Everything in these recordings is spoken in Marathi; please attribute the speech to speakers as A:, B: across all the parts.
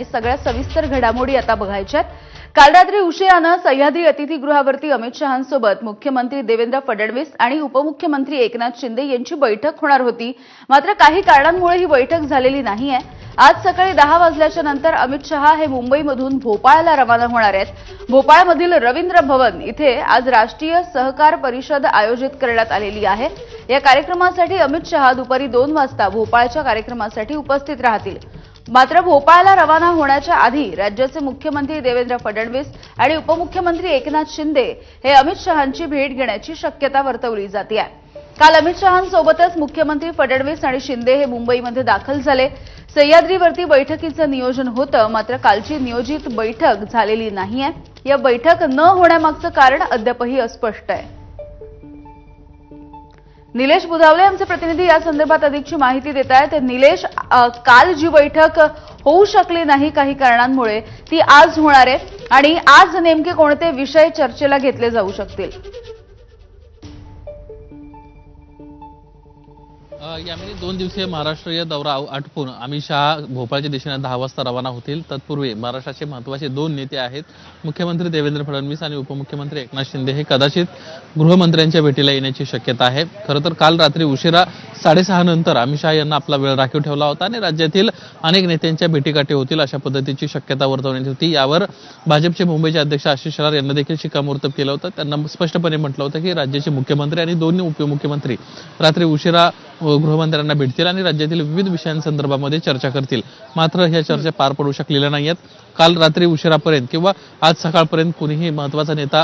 A: सगळ्या सविस्तर घडामोडी आता बघायच्यात। काल रात्री उशिराने सह्याद्री अतिथीगृहावरती अमित शहांसोबत मुख्यमंत्री देवेंद्र फडणवीस आणि उपमुख्यमंत्री एकनाथ शिंदे यांची बैठक होणार होती। मात्र काही कारणांमुळे ही बैठक झालेली नाहीये। आज सकाळी 10 वाजल्याच्या नंतर अमित शहा हे मुंबईमधून भोपाळला रवाना होणार आहेत। भोपाळमधील रवींद्र भवन इथे आज राष्ट्रीय सहकार परिषद आयोजित करण्यात आलेली आहे। या कार्यक्रमासाठी अमित शहा दुपारी 2 वाजता भोपाळच्या कार्यक्रमासाठी उपस्थित राहतील। मात्र भोपाळला रवाना होण्याच्या आधी राज्याचे मुख्यमंत्री देवेंद्र फडणवीस आणि उपमुख्यमंत्री एकनाथ शिंदे हे अमित शहांची भेट घेण्याची शक्यता वर्तवली जाते। काल अमित शहांसोबतच मुख्यमंत्री फडणवीस आणि शिंदे हे मुंबईमध्ये दाखल झाले। सह्याद्रीवरती बैठकीचं नियोजन होतं, मात्र कालची नियोजित बैठक झालेली नाहीये। या बैठक न होण्यामागचं कारण अद्यापही अस्पष्ट आहे। निलेश बुधावले आमचे प्रतिनिधी या संदर्भात अधिकची माहिती देत आहेत। निलेश, काल जी बैठक होऊ शकली नाही काही कारणांमुळे ती आज होणार आहे आणि आज नेमके कोणते विषय चर्चेला घेतले जाऊ शकतील?
B: यामध्ये 2 दिवसीय महाराष्ट्रीय दौरा आटपून अमित शहा भोपाळच्या दिशेने 10 वाजता रवाना होतील। तत्पूर्वी महाराष्ट्राचे महत्त्वाचे 2 नेते आहेत, मुख्यमंत्री देवेंद्र फडणवीस आणि उपमुख्यमंत्री एकनाथ शिंदे हे कदाचित गृहमंत्र्यांच्या भेटीला येण्याची शक्यता आहे। खरं तर काल रात्री उशिरा 6:30 नंतर अमित शहा यांना आपला वेळ राखीव ठेवला होता आणि राज्यातील अनेक नेत्यांच्या भेटीगाठी होतील अशा पद्धतीची शक्यता वर्तवण्यात होती। यावर भाजपचे मुंबईचे अध्यक्ष आशिष शेलार यांना देखील शिक्कामोर्तब केलं होतं। त्यांना स्पष्टपणे म्हटलं होतं की राज्याचे मुख्यमंत्री आणि दोन्ही उपमुख्यमंत्री रात्री उशिरा गृहमंत्र्यांना भेटतील आणि राज्यातील विविध विषयांसंदर्भामध्ये चर्चा करतील। मात्र ह्या चर्चा पार पडू शकलेल्या नाहीयेत। काल रात्री उशिरापर्यंत किंवा आज सकाळपर्यंत कोणीही महत्त्वाचा नेता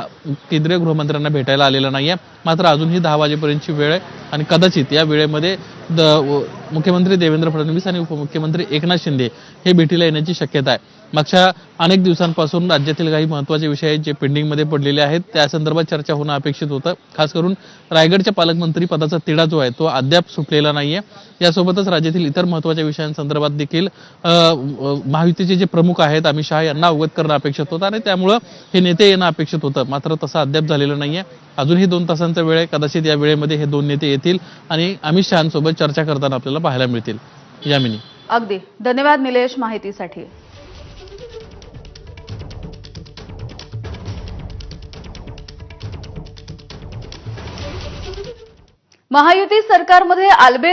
B: केंद्रीय गृहमंत्र्यांना भेटायला आलेला नाहीये। मात्र अजूनही 10 वाजेपर्यंतची वेळ आहे आणि कदाचित या वेळेमध्ये मुख्यमंत्री देवेंद्र फडणवीस आणि उपमुख्यमंत्री एकनाथ शिंदे हे भेटीला येण्याची शक्यता आहे। मागच्या अनेक दिवसांपासून राज्यातील काही महत्त्वाचे विषय आहेत जे पेंडिंगमध्ये पडलेले आहेत, त्या संदर्भात चर्चा होणं अपेक्षित होतं। खास करून रायगडच्या पालकमंत्री पदाचा तिढा जो आहे तो अद्याप सुटलेला नाहीये। यासोबतच राज्यातील इतर महत्त्वाच्या विषयांसंदर्भात देखील महायुतीचे जे प्रमुख आहेत अमित शहा यांना अवगत करणं अपेक्षित होतं आणि त्यामुळे हे नेते येणं अपेक्षित होतं। मात्र तसं अद्याप झालेलं नाहीये। अजूनही 2 तासांचा वेळ आहे। कदाचित या वेळेमध्ये हे 2 नेते येतील आणि अमित शहांसोबत चर्चा करताना आपल्याला पाहायला मिळतील। यामिनी,
A: अगदी धन्यवाद निलेश माहितीसाठी। महायुती सरकारमध्ये आलबेल